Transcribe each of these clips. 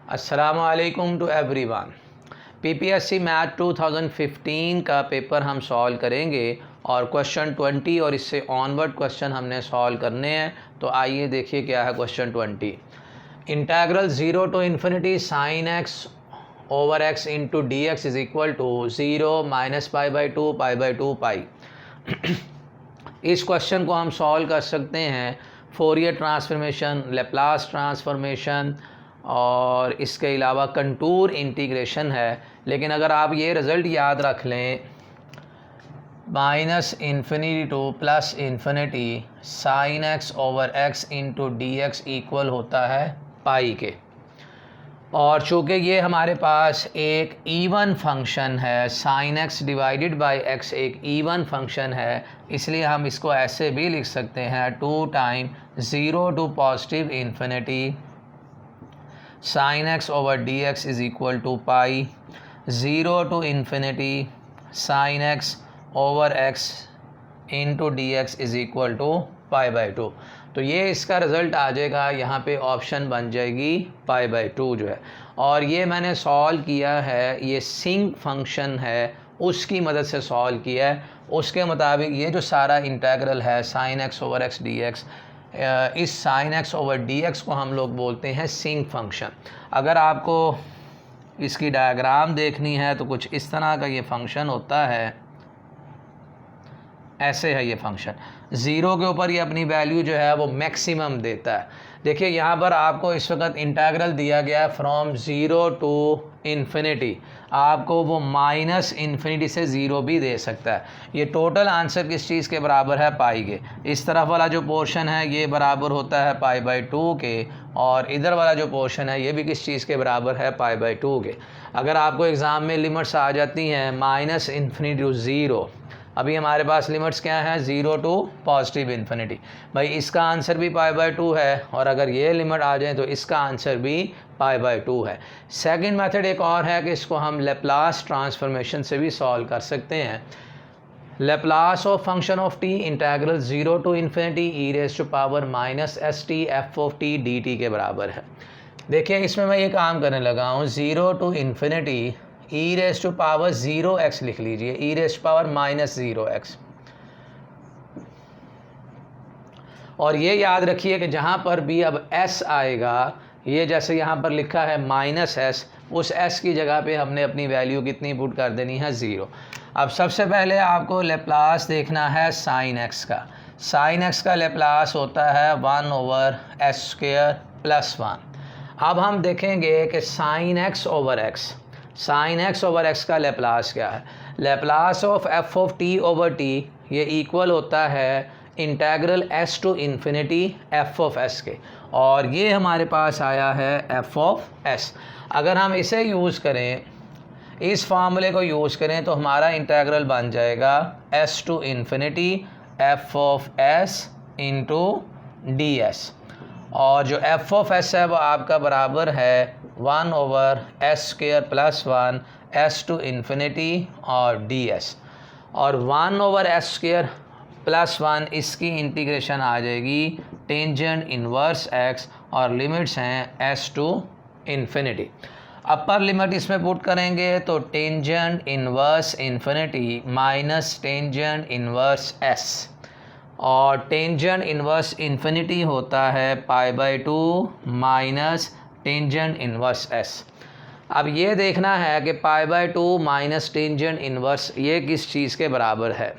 अस्सलामुअलैकुम to everyone. PPSC math 2015 का paper हम सॉल्व करेंगे और क्वेश्चन 20 और इससे ऑनवर्ड क्वेश्चन हमने सॉल्व करने हैं। तो आइए देखिए क्या है question 20। Integral 0 to infinity sine x over x into d x is equal to 0 minus pi by two pi by two pi. इस क्वेश्चन को हम सॉल्व कर सकते हैं फोरियर ट्रांसफॉर्मेशन, लेप्लास ट्रांसफॉर्मेशन और इसके अलावा कंटूर इंटीग्रेशन है। लेकिन अगर आप ये रिज़ल्ट याद रख लें, minus infinity two plus infinity sine x over x into d x equal होता है पाई के। और चूँकि ये हमारे पास एक इवन फंक्शन है, sine x divided by x एक इवन फंक्शन है, इसलिए हम इसको ऐसे भी लिख सकते हैं 2 time 0 to positive infinity sine x over d x is equal to pi, 0 to infinity sine x over x into d x is equal to pi by two. तो ये इसका रिज़ल्ट आ जाएगा, यहाँ पे ऑप्शन बन जाएगी पाई बाई टू जो है। और ये मैंने सॉल्व किया है, ये सिंक फंक्शन है उसकी मदद से सॉल्व किया है। उसके मुताबिक ये जो सारा इंटेग्रल है sine x over x d x, इस sine x over d x को हम लोग बोलते हैं सिंक फंक्शन। अगर आपको इसकी डायग्राम देखनी है तो कुछ इस तरह का ये फंक्शन होता है, ऐसे है ये फंक्शन। ज़ीरो के ऊपर ये अपनी वैल्यू जो है वो मैक्सिमम देता है। देखिए यहाँ पर आपको इस वक्त इंटेग्रल दिया गया है फ्रॉम 0 टू इन्फिनिटी, आपको वो माइनस इन्फिनिटी से 0 भी दे सकता है। ये टोटल आंसर किस चीज़ के बराबर है? पाई के। इस तरफ वाला जो पोर्शन है ये बराबर होता है पाई बाई टू के, और इधर वाला जो पोर्शन है ये भी किस चीज़ के बराबर है? पाई बाई टू के। अगर आपको एग्ज़ाम में लिमिट्स आ जाती हैं माइनस इन्फिनिटी टू 0, अभी हमारे पास लिमिट्स क्या हैं? 0 टू पॉजिटिव इन्फिनिटी। भाई इसका आंसर भी पाई बाई टू है, और अगर ये लिमिट आ जाए तो इसका आंसर भी पाई बाई टू है। सेकंड मेथड एक और है कि इसको हम लेप्लास ट्रांसफॉर्मेशन से भी सॉल्व कर सकते हैं। Laplace of function of t integral 0 to infinity e raise to power minus s t f of t d t के बराबर है। देखिए इसमें मैं ये काम करने लगा हूँ, 0 to infinity e raise to power 0x लिख लीजिए, e raise to power minus 0x। और ये याद रखिए कि जहाँ पर भी अब s आएगा, ये जैसे यहाँ पर लिखा है माइनस एस, उस s की जगह पे हमने अपनी वैल्यू कितनी पुट कर देनी है? 0। अब सबसे पहले आपको लेप्लास देखना है साइन x का। साइन x का लेप्लास होता है 1 ओवर एस स्क्वायर प्लस 1। अब हम देखेंगे कि sine x over x, sine x over x का लेप्लास क्या है? Laplace of f of t over t ये इक्वल होता है integral s to infinity f of s के, और ये हमारे पास आया है एफ ऑफ एस। अगर हम इसे यूज़ करें, इस फार्मूले को यूज़ करें, तो हमारा इंटेग्रल बन जाएगा s to infinity f of s into d s, और जो एफ ऑफ एस है वो आपका बराबर है 1 over s square plus 1 s to infinity और डी एस, और 1 ओवर एस स्क्वायर प्लस 1 इसकी इंटीग्रेशन आ जाएगी टेंजेंट इन्वर्स एक्स, और लिमिट्स हैं s to infinity. Upper limit इसमें पुट करेंगे तो tangent inverse infinity minus tangent inverse s, और टेंजेंट इन्वर्स इन्फिनिटी होता है pi by two minus tangent inverse s. अब ये देखना है कि pi by two minus tangent inverse ये किस चीज़ के बराबर है?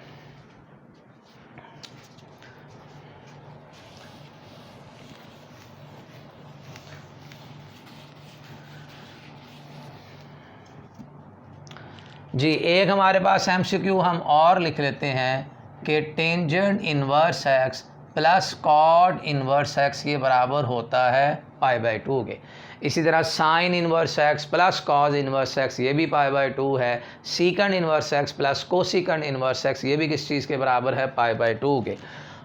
जी एक हमारे पास एमसीक्यू हम और लिख लेते हैं कि tangent inverse x plus cot inverse x ये बराबर होता है पाई बाई टू के। इसी तरह sine inverse x plus cos inverse x ये भी पाई बाई टू है। Secant inverse x plus cosecant inverse x ये भी किस चीज़ के बराबर है? पाई बाई टू के।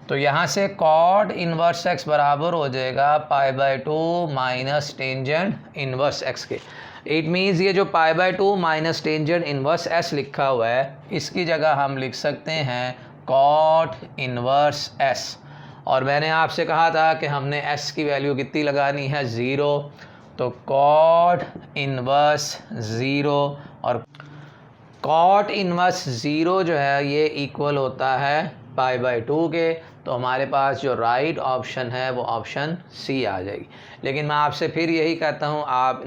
तो यहाँ से कॉट इन्वर्स एक्स बराबर हो जाएगा पाई by two minus tangent inverse x के। इट मीन्स ये जो पाई by two minus tangent inverse S लिखा हुआ है, इसकी जगह हम लिख सकते हैं कॉट इन्वर्स एस। और मैंने आपसे कहा था कि हमने s की वैल्यू कितनी लगानी है? 0। तो कॉट इनवर्स ज़ीरो, और कॉट इनवर्स ज़ीरो जो है ये इक्वल होता है π/2 के। तो हमारे पास जो राइट ऑप्शन है वो ऑप्शन सी आ जाएगी। लेकिन मैं आपसे फिर यही कहता हूँ, आप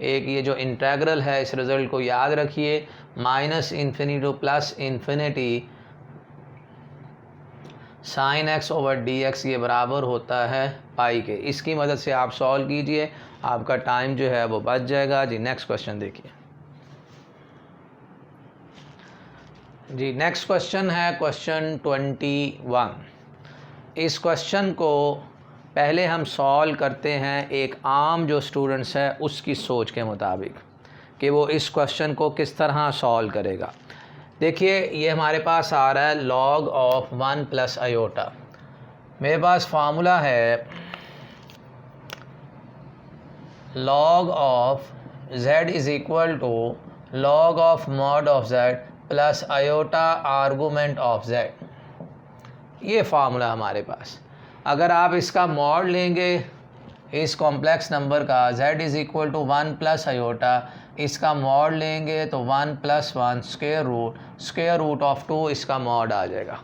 एक ये जो इंटेग्रल है इस रिज़ल्ट को याद रखिए, -∞ टू +∞ sin x/dx ये बराबर होता है पाई के। इसकी मदद से आप सॉल्व कीजिए, आपका टाइम जो है वो बच जाएगा। जी नेक्स्ट क्वेश्चन देखिए। जी नेक्स्ट क्वेश्चन है क्वेश्चन 21। इस क्वेश्चन को पहले हम सॉल्व करते हैं एक आम जो स्टूडेंट्स है उसकी सोच के मुताबिक कि वो इस क्वेश्चन को किस तरह सॉल्व करेगा। देखिए ये हमारे पास आ रहा है log ऑफ 1 + आयोटा। मेरे पास फार्मूला है log of z = log of mod of z plus iota argument of z। ये फार्मूला हमारे पास। अगर आप इसका मॉड लेंगे इस कॉम्प्लेक्स नंबर का z = 1 + आयोटा, इसका मॉड लेंगे तो 1 + 1 स्क्वायर रूट ऑफ 2 इसका मॉड आ जाएगा।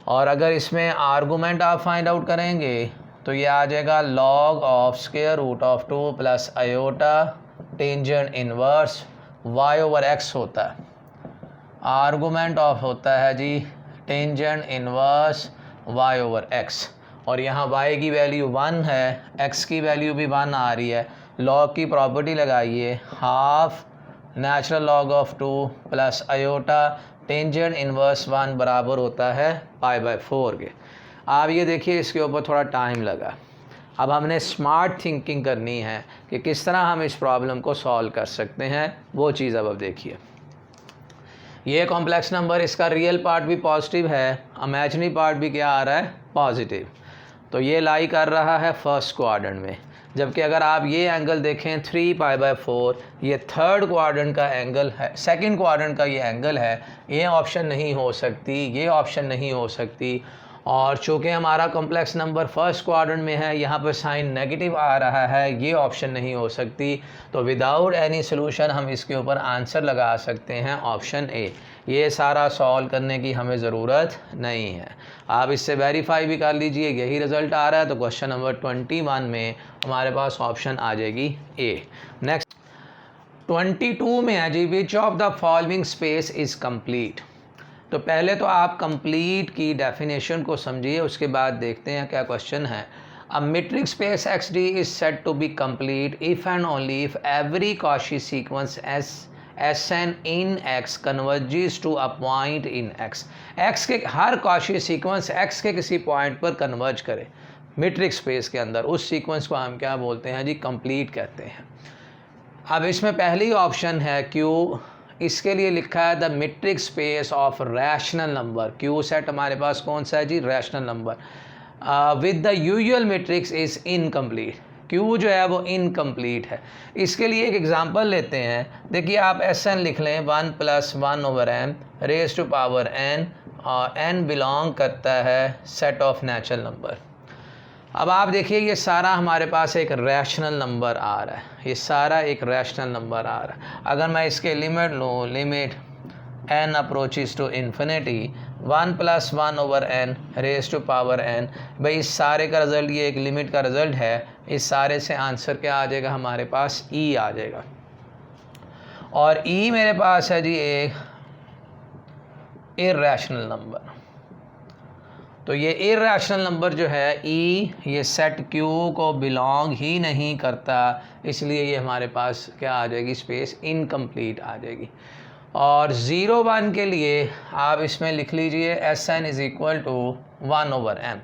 और अगर इसमें आर्गूमेंट आप फाइंड आउट करेंगे तो ये आ जाएगा log of square root of 2 plus iota tangent inverse y/x होता है। आर्गूमेंट ऑफ होता है जी टेंजेंट इनवर्स y/x, और यहाँ y की वैल्यू 1 है, x की वैल्यू भी 1 आ रही है। log की प्रॉपर्टी लगाइए, half natural log of 2 plus iota tangent inverse 1 बराबर होता है π/4 के। आप ये देखिए इसके ऊपर थोड़ा टाइम लगा। अब हमने स्मार्ट थिंकिंग करनी है कि किस तरह हम इस प्रॉब्लम को सॉल्व कर सकते हैं, वो चीज़ अब देखिए। ये कॉम्प्लेक्स नंबर, इसका रियल पार्ट भी पॉजिटिव है, इमेजिनरी पार्ट भी क्या आ रहा है, पॉजिटिव। तो ये लाई कर रहा है फर्स्ट क्वाड्रेंट में, जबकि अगर आप ये एंगल देखें 3π/4, ये थर्ड क्वाड्रेंट का एंगल है, सेकंड क्वाड्रेंट का ये एंगल है। ये ऑप्शन नहीं हो सकती, ये ऑप्शन नहीं हो सकती। और चूँकि हमारा कॉम्प्लेक्स नंबर फर्स्ट क्वाड्रेंट में है, यहाँ पर साइन नेगेटिव आ रहा है, ये ऑप्शन नहीं हो सकती। तो विदाउट एनी सोल्यूशन हम इसके ऊपर आंसर लगा सकते हैं ऑप्शन ए। ये सारा सॉल्व करने की हमें ज़रूरत नहीं है, आप इससे वेरीफाई भी कर लीजिए, यही रिज़ल्ट आ रहा है। तो क्वेश्चन नंबर 21 में हमारे पास ऑप्शन आ जाएगी ए। नेक्स्ट 22 में है जी, which of the following space is complete. तो पहले तो आप कंप्लीट की डेफिनेशन को समझिए, उसके बाद देखते हैं क्या क्वेश्चन है। A metric space XD is said to be complete if and only if every Cauchy sequence Sn in X converges to a point in X। X के हर कॉची सीक्वेंस X के किसी पॉइंट पर converge करे metric space के अंदर, उस sequence को हम क्या बोलते हैं जी, कंप्लीट कहते हैं। अब इसमें पहली ऑप्शन है Q, इसके लिए लिखा है the metric space of rational number. Q set हमारे पास कौन सा है जी, rational number. With the usual matrix is incomplete. Q जो है वो इनकम्प्लीट है। इसके लिए एक एग्जांपल लेते हैं। देखिए आप Sn लिख लें 1 + 1/n raise to power n, और n बिलोंग करता है सेट ऑफ नेचुरल नंबर। अब आप देखिए ये सारा हमारे पास एक रैशनल नंबर आ रहा है, ये सारा एक रैशनल नंबर आ रहा है। अगर मैं इसके लिमिट लूँ, limit n approaches to infinity 1 + 1/n raise to power n, भाई इस सारे का रिज़ल्ट, ये एक लिमिट का रिज़ल्ट है। इस सारे से आंसर क्या आ जाएगा हमारे पास, e आ जाएगा। और e मेरे पास है जी एक इर्रेशनल नंबर। तो ये इर्रेशनल नंबर जो है e, ये सेट Q को बिलोंग ही नहीं करता, इसलिए ये हमारे पास क्या आ जाएगी, स्पेस इनकम्प्लीट आ जाएगी। और 0-1 के लिए आप इसमें लिख लीजिए Sn = 1/n,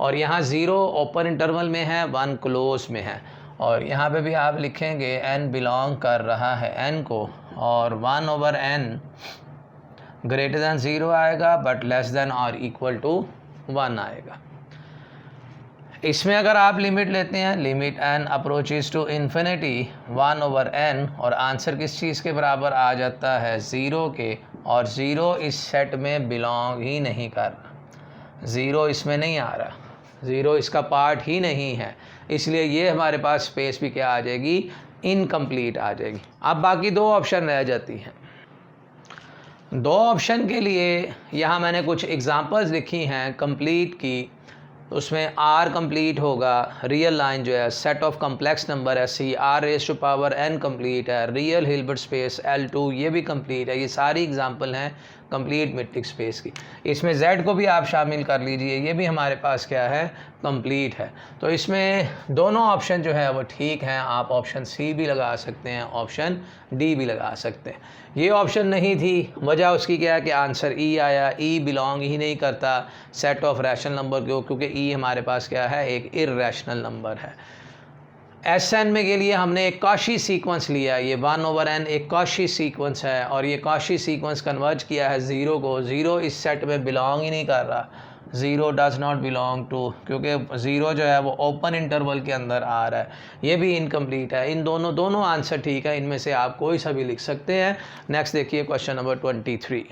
और यहाँ 0 ओपन इंटरवल में है, 1 क्लोज में है। और यहाँ पे भी आप लिखेंगे n बिलोंग कर रहा है n को, और 1/n ग्रेटर दैन 0 आएगा बट लेस दैन और इक्वल टू 1 आएगा। इसमें अगर आप लिमिट लेते हैं, limit n approaches to infinity 1/n, और आंसर किस चीज़ के बराबर आ जाता है, 0 के। और 0 इस सेट में बिलोंग ही नहीं कर रहा, 0 इसमें नहीं आ रहा। ज़ीरो इसका पार्ट ही नहीं है, इसलिए ये हमारे पास स्पेस भी क्या आ जाएगी, इनकम्प्लीट आ जाएगी। अब बाकी दो ऑप्शन रह जाती हैं। दो ऑप्शन के लिए यहाँ मैंने कुछ एग्जांपल्स लिखी हैं कंप्लीट की, उसमें आर कंप्लीट होगा, रियल लाइन जो है सेट ऑफ कम्प्लेक्स नंबर है C, R raise to power n complete है, रियल हिल्बर्ट स्पेस L2 ये भी कंप्लीट है। ये सारी एग्जांपल हैं कंप्लीट मेट्रिक स्पेस की। इसमें Z को भी आप शामिल कर लीजिए, ये भी हमारे पास क्या है, कंप्लीट है। तो इसमें दोनों ऑप्शन जो है वो ठीक हैं। आप ऑप्शन सी भी लगा सकते हैं, ऑप्शन डी भी लगा सकते हैं। ये ऑप्शन नहीं थी, वजह उसकी क्या है कि आंसर ई आया। ई बिलोंग ही नहीं करता सेट ऑफ रैशनल नंबर को, क्योंकि ई हमारे पास क्या है, एक इर्रेशनल नंबर है। Sn में के लिए हमने एक कॉशी सीक्वेंस लिया, ये 1/n एक कॉशी सीक्वेंस है, और ये कॉशी सीक्वेंस कन्वर्ज किया है ज़ीरो को। ज़ीरो इस सेट में बिलोंग ही नहीं कर रहा, zero does not belong to, क्योंकि ज़ीरो जो है वो ओपन इंटरवल के अंदर आ रहा है, ये भी इनकम्प्लीट है। इन दोनों आंसर ठीक है, इनमें से आप कोई सा भी लिख सकते हैं। नेक्स्ट देखिए question number 23।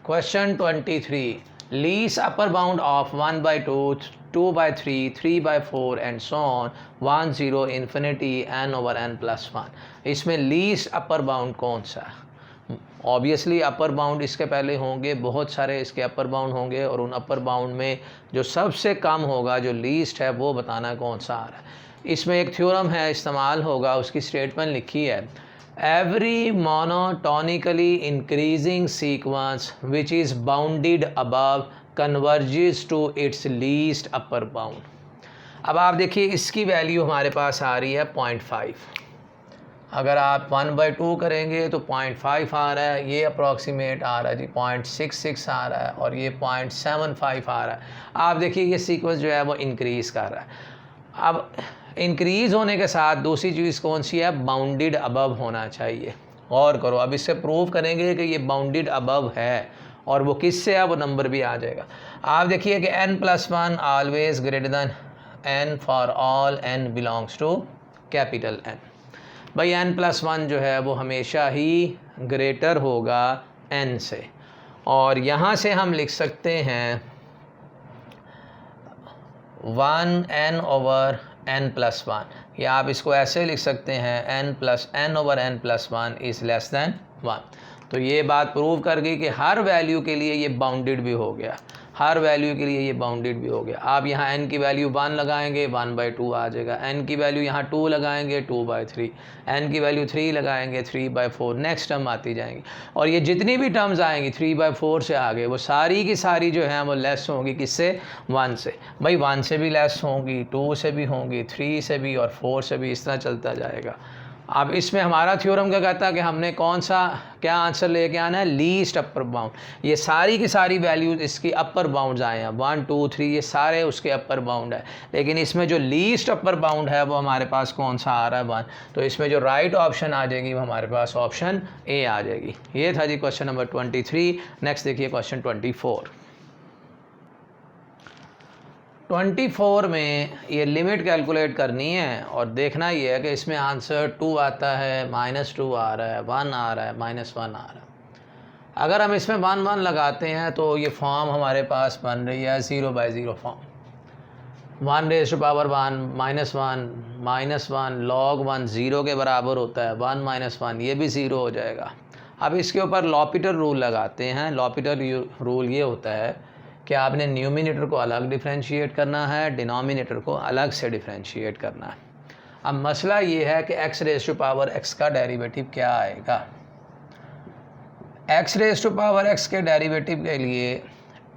Question 23, least upper bound of 1/2, 2/3, 3/4 and so on 1, 0, infinity n/n+1। इसमें लीस्ट अपर बाउंड कौन सा? ऑब्वियसली अपर बाउंड इसके पहले होंगे, बहुत सारे इसके अपर बाउंड होंगे, और उन अपर बाउंड में जो सबसे कम होगा, जो लीस्ट है, वो बताना कौन सा आ रहा है। इसमें एक थ्योरम है, इस्तेमाल होगा, उसकी स्टेटमेंट लिखी है, every monotonically increasing sequence which is bounded above converges to its least upper bound। अब आप देखिए इसकी वैल्यू हमारे पास आ रही है 0.5। अगर आप 1/2 करेंगे तो 0.5 आ रहा है, ये अप्रॉक्सीमेट आ रहा है जी 0.66 आ रहा है, और ये 0.75 आ रहा है। आप देखिए ये सीक्वेंस जो है वो इंक्रीज़ कर रहा है। अब इंक्रीज़ होने के साथ दूसरी चीज़ कौन सी है, बाउंडेड अबव होना चाहिए। और करो, अब इससे प्रूव करेंगे कि ये बाउंडेड अबव है, और वो किससे है, वो नंबर भी आ जाएगा। आप देखिए कि n+1 always greater than n for all n belongs to capital N। भाई n+1 जो है वो हमेशा ही ग्रेटर होगा n से, और यहाँ से हम लिख सकते हैं 1n/n+1, या आप इसको ऐसे लिख सकते हैं n/n/n+1 इज़ लेस दैन 1। तो ये बात प्रूव कर गई कि हर वैल्यू के लिए ये बाउंडेड भी हो गया, हर वैल्यू के लिए ये बाउंडेड भी हो गया। आप यहाँ n की वैल्यू 1 लगाएंगे 1/2 आ जाएगा, n की वैल्यू यहाँ 2 लगाएंगे 2/3, n की वैल्यू 3 लगाएंगे 3/4, नेक्स्ट टर्म आती जाएंगी। और ये जितनी भी टर्म्स आएंगी 3/4 से आगे, वो सारी की सारी जो है वो लेस होंगी किससे, 1 से। भाई 1 से भी लेस होंगी, 2 से भी होंगी, 3 से भी, और 4 से भी, इस तरह चलता जाएगा। अब इसमें हमारा थ्योरम क्या कहता है कि हमने कौन सा क्या आंसर लेके आना है, लीस्ट अपर बाउंड। ये सारी की सारी वैल्यूज इसकी अपर बाउंड्स आए हैं, 1, 2, 3 ये सारे उसके अपर बाउंड है, लेकिन इसमें जो लीस्ट अपर बाउंड है वो हमारे पास कौन सा आ रहा है, 1। तो इसमें जो राइट ऑप्शन आ जाएगी वो हमारे पास ऑप्शन ए आ जाएगी। ये था जी क्वेश्चन नंबर 23। नेक्स्ट देखिए क्वेश्चन 24। 24 में ये लिमिट कैलकुलेट करनी है, और देखना ये है कि इसमें आंसर 2 आता है, -2 आ रहा है, 1 आ रहा है, -1 आ रहा है। अगर हम इसमें 1, 1 लगाते हैं तो ये फॉर्म हमारे पास बन रही है 0/0 फॉर्म। 1 ⁻⁻1 -1 log 1 0 के बराबर होता है, 1 - 1 ये भी 0 हो जाएगा। अब इसके ऊपर लॉपिटर रूल लगाते हैं। लॉपिटर रूल ये होता है कि आपने न्यूमिनेटर को अलग डिफरेंशिएट करना है, डिनोमिनेटर को अलग से डिफरेंशिएट करना है। अब मसला ये है कि x⁻x का डेरिवेटिव क्या आएगा। x⁻x के डेरिवेटिव के लिए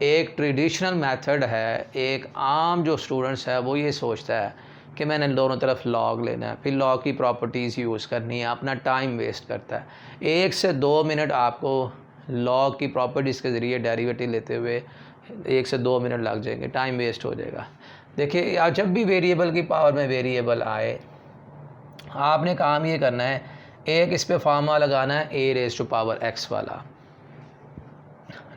एक ट्रेडिशनल मेथड है, एक आम जो स्टूडेंट्स है वो ये सोचता है कि मैंने दोनों तरफ लॉग लेना है, फिर लॉग की प्रॉपर्टीज़ यूज़ करनी है, अपना टाइम वेस्ट करता है। 1 से 2 मिनट आपको लॉग की प्रॉपर्टीज़ के ज़रिए डेरिवेटिव लेते हुए 1 से 2 मिनट लग जाएंगे, टाइम वेस्ट हो जाएगा। देखिए जब भी वेरिएबल की पावर में वेरिएबल आए, आपने काम ये करना है, एक इस पे फार्मूला लगाना है a⁻x वाला,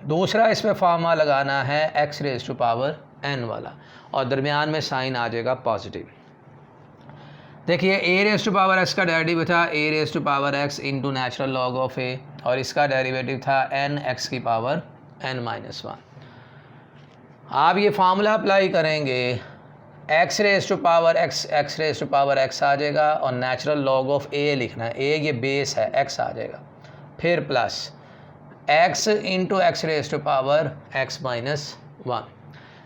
दूसरा इस पे फार्मूला लगाना है x⁻n वाला, और दरमियान में साइन आ जाएगा पॉजिटिव। देखिए a⁻x का डेरिवेटिव था a⁻x into natural log of a, और इसका डेरिवेटिव था n x⁻n - 1। आप ये फार्मूला अप्लाई करेंगे, x raise to power x आ जाएगा और नेचुरल लॉग ऑफ ए लिखना है, ए ये बेस है, एक्स आ जाएगा, फिर plus x into x raise to power x minus 1।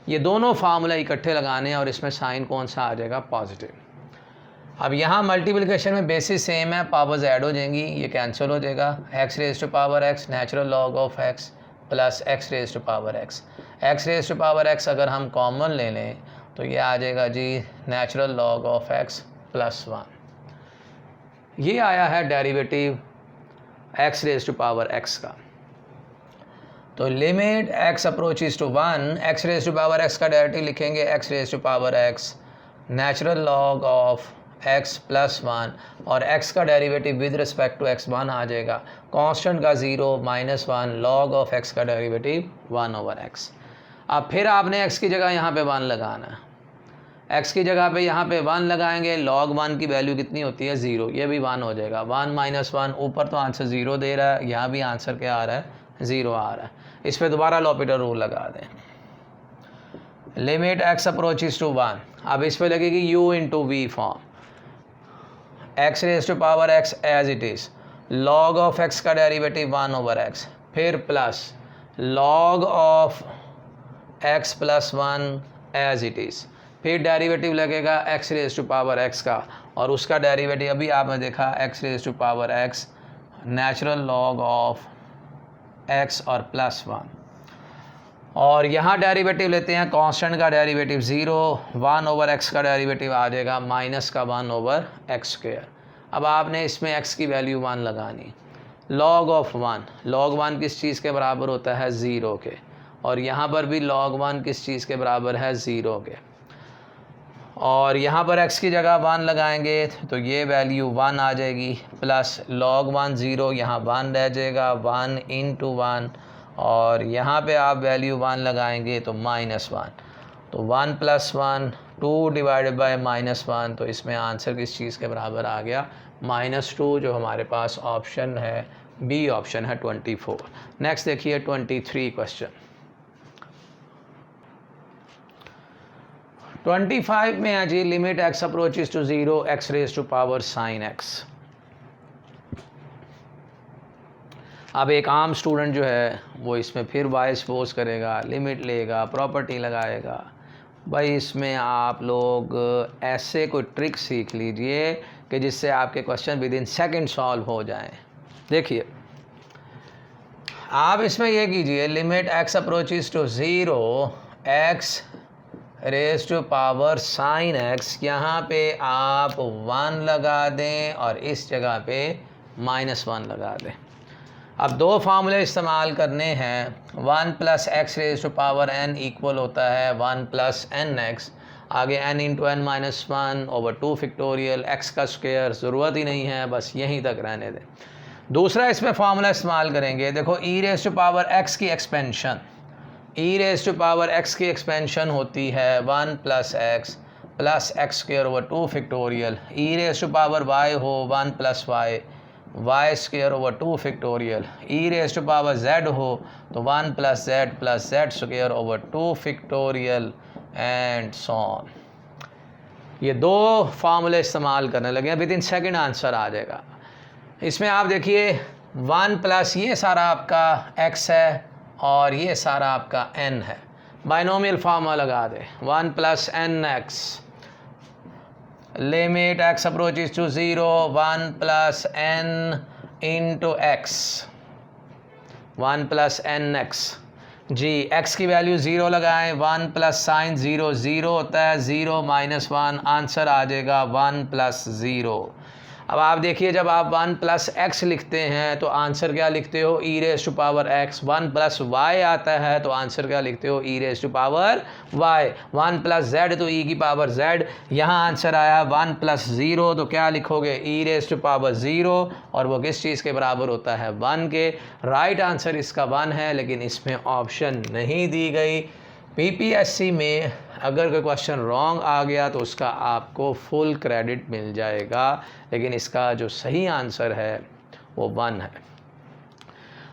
ये दोनों फार्मूला इकट्ठे लगाने हैं और इसमें साइन कौन सा आ जाएगा, पॉजिटिव। अब यहाँ मल्टीप्लिकेशन में बेसिस सेम है, पावर्स ऐड हो जाएंगी, ये कैंसिल हो जाएगा, x raise to power x natural log of x plus x raise to power x. X raise to power x अगर हम कॉमन ले लें तो ये आ जाएगा जी natural log of x plus 1। ये आया है derivative x raise to power x का। तो limit x approaches to 1, x raise to power x का डेरिवेटिव लिखेंगे x raise to power x natural log of x plus 1 और x का derivative with respect to x1 आ जाएगा, constant का 0 minus 1 log of x का derivative 1/x। अब फिर आपने x की जगह यहाँ पे 1 लगाना है, x की जगह पे यहाँ पे 1 लगाएंगे, log 1 की वैल्यू कितनी होती है 0, ये भी 1 हो जाएगा, 1 माइनस 1, ऊपर तो आंसर 0 दे रहा है, यहाँ भी आंसर क्या आ रहा है 0 आ रहा है। इस पर दोबारा लॉपिटर रूल लगा दें, लिमिट x अप्रोचेस टू 1, अब इस पर लगेगी u into v form, x raise to power x as it is, log of x का डेरिवेटिव 1/x, फिर plus log of x plus 1 as it is, फिर डेरिवेटिव लगेगा x raise to power x का और उसका derivative अभी आपने देखा x raise to power x natural log of x और प्लस 1। और यहाँ डेरिवेटिव लेते हैं, कांस्टेंट का डेरिवेटिव 0, 1/x का डेरिवेटिव आ जाएगा माइनस का 1/x²। अब आपने इसमें x की वैल्यू 1 लगानी, log ऑफ 1, log 1 किस चीज़ के बराबर होता है 0 के, और यहाँ पर भी log 1 किस चीज़ के बराबर है 0 के, और यहाँ पर x की जगह 1 लगाएंगे तो ये वैल्यू 1 आ जाएगी, प्लस log 1 0, यहाँ 1 रह जाएगा, 1 इंटू 1, और यहाँ पे आप वैल्यू 1 लगाएंगे तो माइनस 1, तो 1 प्लस 1 2 डिवाइडेड बाय माइनस 1, तो इसमें आंसर किस चीज़ के बराबर आ गया -2, जो हमारे पास ऑप्शन है बी ऑप्शन है 24। नेक्स्ट देखिए 23 क्वेश्चन। 25 में है जी, limit x approaches to 0 x raise to power sine x। अब एक आम स्टूडेंट जो है वो इसमें फिर y सपोज करेगा, लिमिट लेगा, प्रॉपर्टी लगाएगा। भाई इसमें आप लोग ऐसे कोई ट्रिक सीख लीजिए कि जिससे आपके question within second solve हो जाएं। देखिए आप इसमें ये कीजिए, limit x approaches to 0 x raise to power sine x, यहाँ पे आप 1 लगा दें और इस जगह पे -1 लगा दें। अब दो फार्मूले इस्तेमाल करने हैं, 1 plus x raise to power n equal होता है 1 प्लस nx, आगे n into n minus 1 over 2 factorial, x का स्क्वायर ज़रूरत ही नहीं है, बस यहीं तक रहने दें। दूसरा इसमें फार्मूला इस्तेमाल करेंगे, देखो e raise to power x की expansion, e raise to power x की एक्सपेंशन होती है 1 plus x square over 2 factorial, e raise to power y हो 1 plus y square over 2 factorial, e raise to power z हो तो 1 plus z square over 2 factorial and so on. ये दो फार्मूले इस्तेमाल करने लगे हैं, विद इन सेकेंड आंसर आ जाएगा। इसमें आप देखिए 1 प्लस ये सारा आपका x है और ये सारा आपका n है, बाइनोमियल फार्मूला लगा दे, 1 plus nx, limit x approaches to 0 1 plus n into x, 1 plus nx जी, x की वैल्यू 0 लगाएं, 1 प्लस साइन 0 0 होता है, 0 माइनस 1, आंसर आ जाएगा 1 प्लस 0। अब आप देखिए जब आप 1 प्लस x लिखते हैं तो आंसर क्या लिखते हो, e raise to power x, 1 plus y आता है तो आंसर क्या लिखते हो, e raise to power y, 1 plus z तो e की पावर z, यहाँ आंसर आया 1 प्लस 0 तो क्या लिखोगे, e रेज टू पावर 0, और वो किस चीज़ के बराबर होता है 1 के। राइट आंसर इसका 1 है, लेकिन इसमें ऑप्शन नहीं दी गई। पीपीएससी में अगर कोई क्वेश्चन रॉन्ग आ गया तो उसका आपको फुल क्रेडिट मिल जाएगा, लेकिन इसका जो सही आंसर है वो 1 है।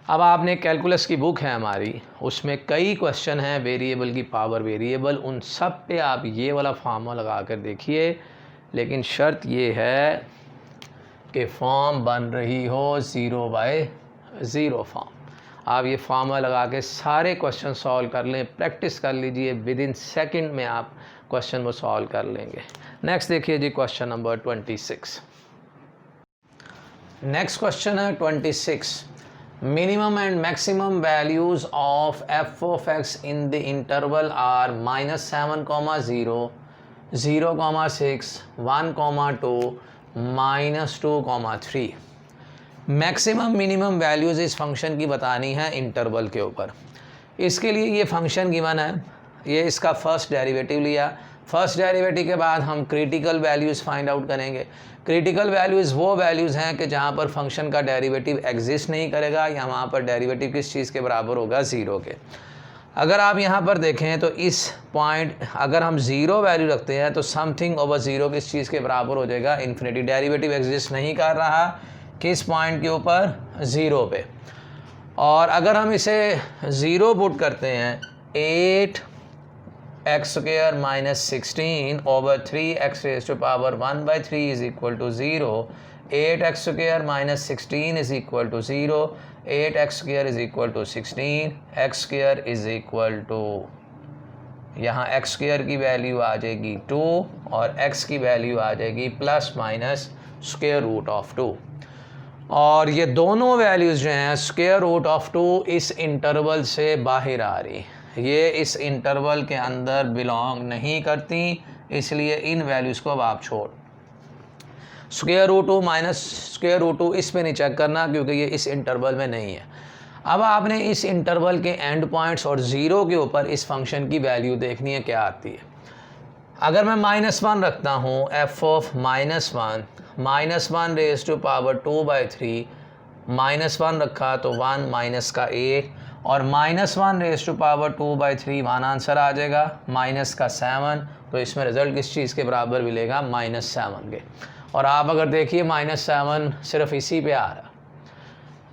अब आपने कैलकुलस की बुक है हमारी, उसमें कई क्वेश्चन हैं वेरिएबल की पावर वेरिएबल, उन सब पे आप ये वाला फार्मूला लगा कर देखिए, लेकिन शर्त ये है कि फॉर्म बन रही हो 0/0 फॉर्म। आप ये फार्मूला लगा के सारे क्वेश्चन सॉल्व कर लें, प्रैक्टिस कर लीजिए, विद इन सेकेंड में आप क्वेश्चन वो सॉल्व कर लेंगे। नेक्स्ट देखिए जी, क्वेश्चन नंबर 26। नेक्स्ट क्वेश्चन है 26। Minimum and maximum values of f of x in the interval are -7, 0, 0,6, 1,2, -2,3। Maximum minimum values इस फंक्शन की बतानी है इंटरवल के ऊपर। इसके लिए ये फंक्शन गिवन है, ये इसका फर्स्ट डेरिवेटिव लिया, फर्स्ट डेरिवेटिव के बाद हम क्रिटिकल वैल्यूज़ फाइंड आउट करेंगे। क्रिटिकल वैल्यूज़ वो वैल्यूज़ हैं कि जहाँ पर फंक्शन का डेरिवेटिव एग्जिस्ट नहीं करेगा, या वहाँ पर डेरिवेटिव किस चीज़ के बराबर होगा, 0 के। अगर आप यहाँ पर देखें तो इस पॉइंट अगर हम 0 वैल्यू रखते हैं तो समथिंग ओवर 0 किस चीज़ के बराबर हो जाएगा, इन्फिनिटी। डेरिवेटिव एग्जिस्ट नहीं कर रहा किस पॉइंट के ऊपर, 0 पे। और अगर हम इसे 0 पुट करते हैं, 8x² - 16 over 3x raised to power 1/3 is equal to 0, 8x² - 16 is equal to 0, 8x² is equal to 16, x² is equal to, यहाँ x² की वैल्यू आ जाएगी 2 और x की वैल्यू आ जाएगी ±√2। और ये दोनों वैल्यूज़ जो हैं √2 इस इंटरवल से बाहर आ रही, ये इस इंटरवल के अंदर बिलोंग नहीं करती, इसलिए इन वैल्यूज़ को अब आप छोड़, √2 -√2 इस पे नहीं चेक करना क्योंकि ये इस इंटरवल में नहीं है। अब आपने इस इंटरवल के एंड पॉइंट्स और 0 के ऊपर इस फंक्शन की वैल्यू देखनी है क्या आती है। अगर मैं -1 रखता हूँ, f of -1 raised to power 2/3, -1 रखा तो 1 माइनस का 1, और -1 raised to power 2/3 1 आंसर आ जाएगा, -7, तो इसमें रिज़ल्ट किस चीज़ के बराबर मिलेगा, -7 के। और आप अगर देखिए -7 सिर्फ इसी पे आ रहा।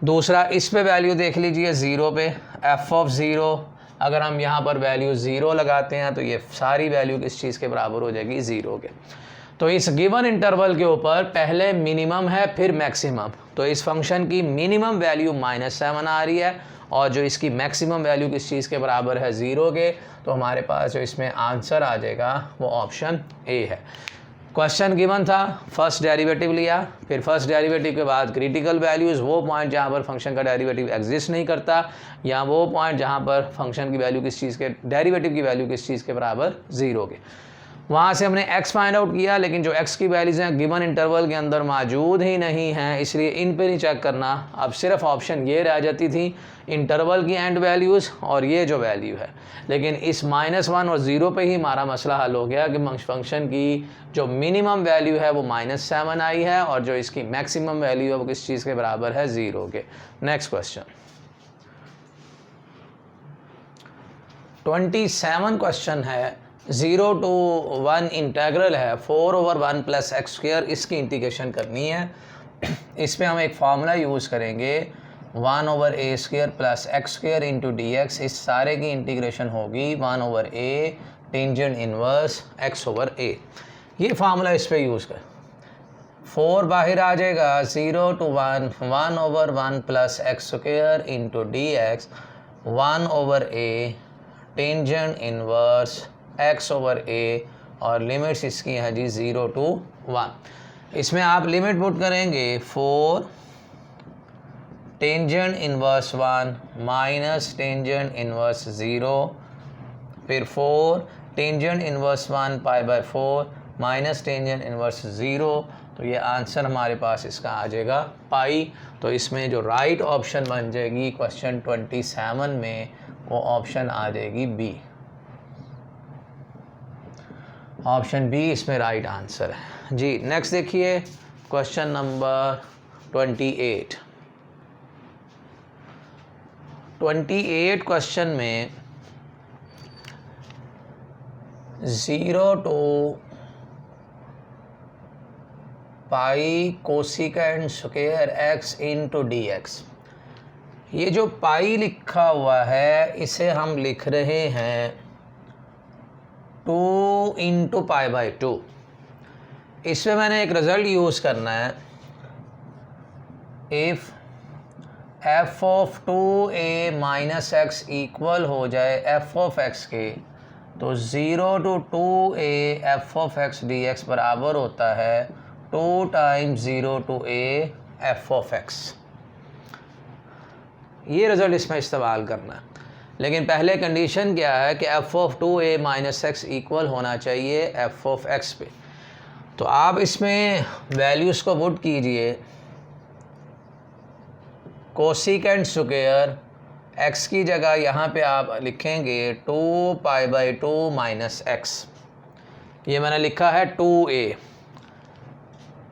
दूसरा, इस पे वैल्यू देख लीजिए 0 पे, f of 0, अगर हम यहाँ पर वैल्यू 0 लगाते हैं तो ये सारी वैल्यू किस चीज़ के बराबर हो जाएगी, 0 के। तो इस गिवन इंटरवल के ऊपर पहले मिनिमम है फिर मैक्सिमम, तो इस फंक्शन की मिनिमम वैल्यू -7 आ रही है और जो इसकी मैक्सिमम वैल्यू किस चीज़ के बराबर है, 0 के। तो हमारे पास जो इसमें आंसर आ जाएगा वो ऑप्शन ए है। क्वेश्चन गिवन था, फर्स्ट डेरिवेटिव लिया, फिर फर्स्ट डेरिवेटिव के बाद क्रिटिकल वैल्यूज़, वो पॉइंट जहाँ पर फंक्शन का डेरिवेटिव एग्जिस्ट नहीं करता, या वो पॉइंट जहाँ पर फंक्शन की वैल्यू किस चीज़ के, डेरिवेटिव की वैल्यू किस चीज़ के बराबर, 0 के। वहाँ से हमने x फाइंड आउट किया, लेकिन जो x की वैल्यूज़ हैं गिवन इंटरवल के अंदर मौजूद ही नहीं हैं, इसलिए इन पे नहीं चेक करना। अब सिर्फ ऑप्शन ये रह जाती थी इंटरवल की एंड वैल्यूज़ और ये जो वैल्यू है, लेकिन इस -1 और 0 पे ही हमारा मसला हल हो गया कि फंक्शन की जो मिनिमम वैल्यू है वो -7 आई है और जो इसकी मैक्सिमम वैल्यू है वो किस चीज़ के बराबर है, 0 के। नेक्स्ट क्वेश्चन 27 क्वेश्चन है, 0 to 1 इंटेग्रल है 4/1 + x², इसकी इंटीग्रेशन करनी है। इस पे हम एक फार्मूला यूज़ करेंगे, 1/a² + x² × dx, इस सारे की इंटीग्रेशन होगी 1/a टेंजेंट इनवर्स x/a। ये फार्मूला इस पे यूज़ कर, 4 बाहर आ जाएगा, 0 to 1 1/1 + x² × dx, 1/a tangent inverse x/a, और लिमिट्स इसकी हैं जी 0 to 1। इसमें आप लिमिट पुट करेंगे 4 tangent inverse 1 minus tangent inverse 0, फिर 4 tangent inverse 1 π/4 minus tangent inverse 0, तो ये आंसर हमारे पास इसका आ जाएगा पाई। तो इसमें जो राइट ऑप्शन बन जाएगी क्वेश्चन 27 में, वो ऑप्शन आ जाएगी बी। ऑप्शन बी इसमें राइट आंसर है जी। नेक्स्ट देखिए क्वेश्चन नंबर 28। 28 क्वेश्चन में 0 to π cosecant² x × dx, ये जो पाई लिखा हुआ है इसे हम लिख रहे हैं 2 इंटू पाई बाई 2। इसमें मैंने एक रिज़ल्ट यूज़ करना है, if F of 2a minus x equal हो जाए एफ ऑफ एक्स के, तो 0 to 2a F of x d x बराबर होता है 2 times 0 to a F of x. ये रिज़ल्ट इसमें इस्तेमाल करना है, लेकिन पहले कंडीशन क्या है कि F of 2a minus x equal होना चाहिए एफ ऑफ एक्स पे। तो आप इसमें वैल्यूज़ को पुट कीजिए, कोसिकेंट स्क्वायर x की जगह यहाँ पे आप लिखेंगे 2 पाई बाई 2 माइनस एक्स। ये मैंने लिखा है 2a,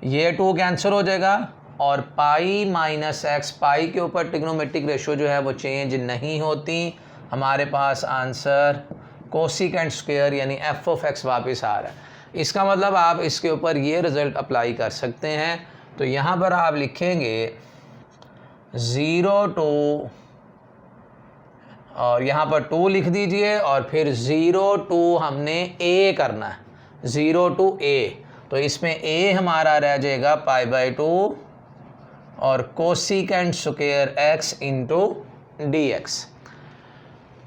ये 2 कैंसिल हो जाएगा और पाई माइनस एक्स, पाई के ऊपर ट्रिग्नोमेट्रिक रेशो जो है वो चेंज नहीं होती। हमारे पास आंसर कोसिकेंट स्क्वायर यानी एफ ऑफ एक्स वापस आ रहा है। इसका मतलब आप इसके ऊपर ये रिज़ल्ट अप्लाई कर सकते हैं। तो यहाँ पर आप लिखेंगे 0 to, और यहाँ पर 2 लिख दीजिए और फिर 0 to हमने a करना है, 0 to a। तो इसमें a हमारा रह जाएगा पाई बाई 2 और cosecant square x into d x.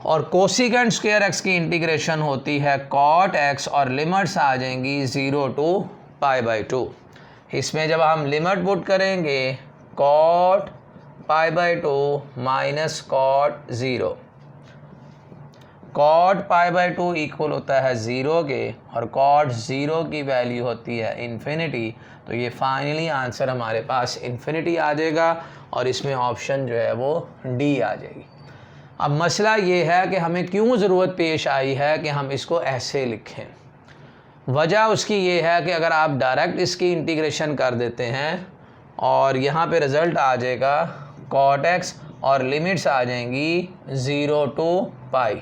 और कोसिकेंट स्क्वायर x की इंटीग्रेशन होती है cot x और लिमिट्स आ जाएंगी 0 to पाई बाई 2। इसमें जब हम लिमिट पुट करेंगे cot pi by 2 minus cot 0, cot pi by 2 equal होता है 0 के और cot 0 की वैल्यू होती है इन्फिनिटी। तो ये फाइनली आंसर हमारे पास इन्फिनिटी आ जाएगा और इसमें ऑप्शन जो है वो डी आ जाएगी। अब मसला ये है कि हमें क्यों ज़रूरत पेश आई है कि हम इसको ऐसे लिखें। वजह उसकी ये है कि अगर आप डायरेक्ट इसकी इंटीग्रेशन कर देते हैं और यहाँ पे रिज़ल्ट आ जाएगा cot x और लिमिट्स आ जाएंगी 0 to पाई।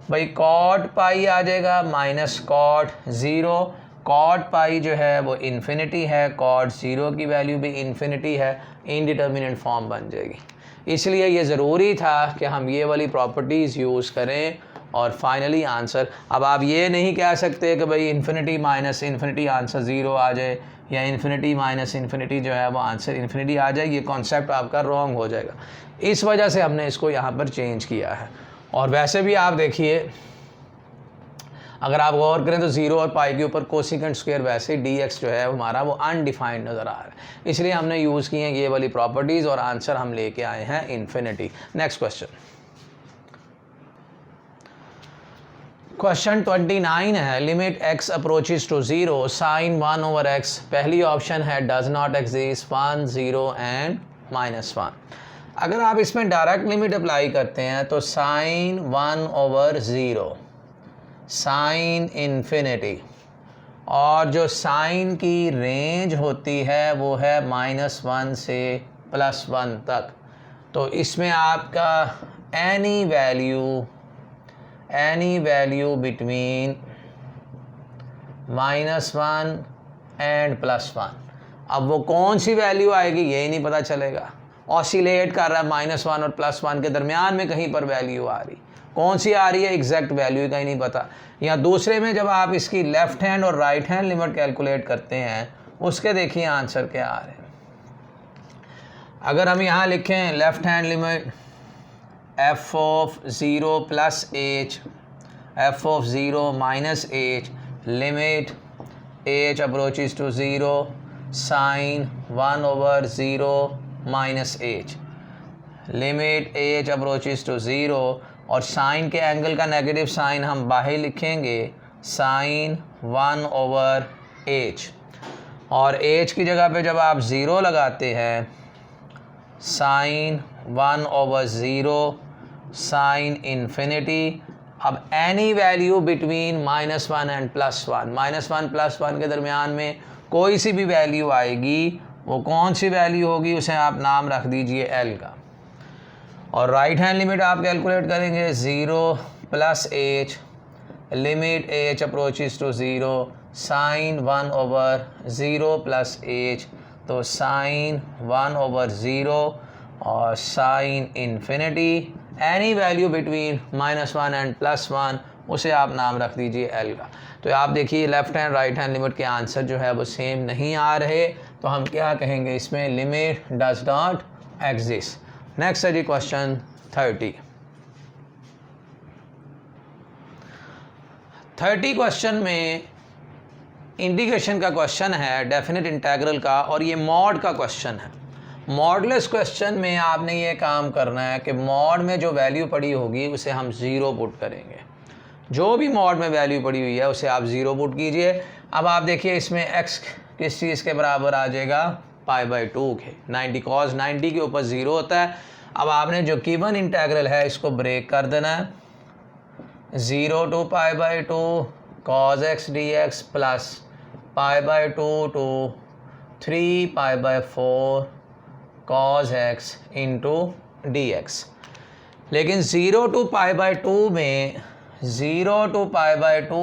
भाई cot पाई आ जाएगा माइनस cot 0, cot पाई जो है वो इन्फिनिटी है, cot 0 की वैल्यू भी इन्फिनिटी है, इनडिटर्मिनेट फॉर्म बन जाएगी। इसलिए ये ज़रूरी था कि हम ये वाली प्रॉपर्टीज़ यूज़ करें और फाइनली आंसर। अब आप ये नहीं कह सकते कि भाई इन्फिनिटी माइनस इन्फिनिटी आंसर 0 आ जाए या इन्फिनिटी माइनस इन्फिनिटी जो है वो आंसर इन्फिनिटी आ जाए, ये कॉन्सेप्ट आपका रॉन्ग हो जाएगा। इस वजह से हमने इसको यहाँ पर चेंज किया है। और वैसे भी आप देखिए, अगर आप गौर करें तो 0 और पाई के ऊपर कोसिकेंट स्क्वायर वैसे dx जो है हमारा वो अनडिफाइंड नज़र आ रहा है, इसलिए हमने यूज़ की हैं ये वाली प्रॉपर्टीज़ और आंसर हम लेके आए हैं इन्फिनिटी। नेक्स्ट क्वेश्चन, क्वेश्चन 29 है, limit x approaches to 0 sine 1 over x। पहली ऑप्शन है डज नॉट एग्जिस्ट 1 0 एंड -1। अगर आप इसमें डायरेक्ट लिमिट अप्लाई करते हैं तो साइन 1 ओवर 0, साइन इन्फिनिटी, और जो साइन की रेंज होती है वो है -1 से +1 तक। तो इसमें आपका एनी वैल्यू बिटवीन -1 एंड +1। अब वो कौन सी वैल्यू आएगी यही नहीं पता चलेगा, ऑसिलेट कर रहा है -1 और +1 के दरमियान में कहीं पर वैल्यू आ रही, कौन सी आ रही है एग्जैक्ट वैल्यू का ही नहीं पता। या दूसरे में जब आप इसकी लेफ़्ट हैंड और राइट हैंड लिमिट कैलकुलेट करते हैं उसके देखिए आंसर क्या आ रहे हैं। अगर हम यहाँ लिखें left hand limit f of 0 plus h, f of 0 minus h, limit h approaches to 0 sine 1 over 0 minus h, limit h approaches to 0, और साइन के एंगल का नेगेटिव साइन हम बाहर लिखेंगे साइन 1 ओवर h, और h की जगह पे जब आप 0 लगाते हैं साइन 1 ओवर 0 साइन इन्फिनिटी। अब एनी वैल्यू बिटवीन -1 एंड +1, -1 +1 के दरमियान में कोई सी भी वैल्यू आएगी, वो कौन सी वैल्यू होगी उसे आप नाम रख दीजिए L का। और राइट हैंड लिमिट आप कैलकुलेट करेंगे 0 plus h, limit h approaches to 0 sine 1 over 0 plus h, तो साइन 1 ओवर 0, और sine infinity, any value between -1 and +1 उसे आप नाम रख दीजिए L का। तो आप देखिए left hand right hand limit के आंसर जो है वो सेम नहीं आ रहे, तो हम क्या कहेंगे इसमें, limit does not exist. Next है जी क्वेश्चन 30 क्वेश्चन में इंटीग्रेशन का क्वेश्चन है, डेफिनेट इंटीग्रल का, और ये मॉड का क्वेश्चन है। मॉडलेस क्वेश्चन में आपने ये काम करना है कि मॉड में जो वैल्यू पड़ी होगी उसे हम 0 पुट करेंगे। जो भी मॉड में वैल्यू पड़ी हुई है उसे आप 0 पुट कीजिए। अब आप देखिए इसमें x किस चीज़ के बराबर आ जाएगा, π/2 के। 90 cos 90 के ऊपर 0 होता है। अब आपने जो गिवन इंटीग्रल है इसको ब्रेक कर देना है, 0 to π/2 cos x dx plus π/2 to 3π/4 cos x into dx। लेकिन 0 to π/2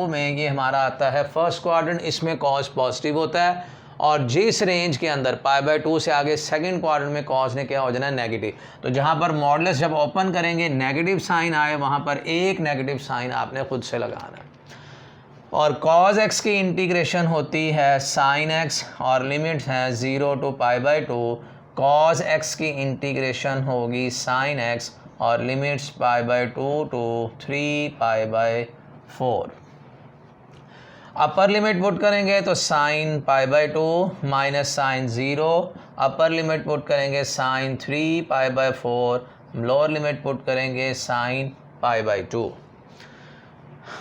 में ये हमारा आता है फर्स्ट क्वाड्रेंट, इसमें cos पॉजिटिव होता है, और जिस रेंज के अंदर π/2 से आगे सेकंड क्वाड्रेंट में cos ने क्या हो जाना है, नेगेटिव। तो जहाँ पर मॉडलेस जब ओपन करेंगे नेगेटिव साइन आए, वहाँ पर एक नेगेटिव साइन आपने खुद से लगाना है। और cos x की इंटीग्रेशन होती है sin x, और लिमिट्स हैं 0 to π/2। cos x की इंटीग्रेशन होगी sin x, और limits π/2 to 3π/4। Upper limit put करेंगे तो sin π/2 minus sine 0, upper limit put करेंगे sin 3π/4, लोअर लिमिट पुट करेंगे sin π/2।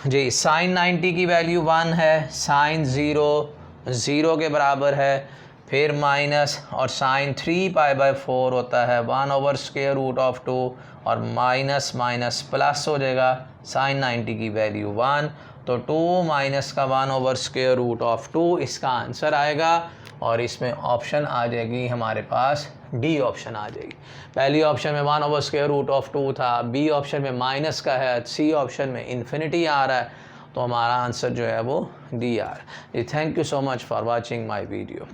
जी sin 90 की वैल्यू 1 है, sin 0 के बराबर है, फिर माइनस, और sin 3π/4 होता है 1/√2, और माइनस माइनस प्लस हो जाएगा, sin 90 की वैल्यू 1, तो 2 माइनस का 1/√2 इसका आंसर आएगा। और इसमें ऑप्शन आ जाएगी हमारे पास, डी ऑप्शन आ जाएगी। पहली ऑप्शन में 1/√2 था, बी ऑप्शन में माइनस का है, सी ऑप्शन में इन्फिनिटी आ रहा है, तो हमारा आंसर जो है वो डी आ रहा है। Thank you so much for watching my video.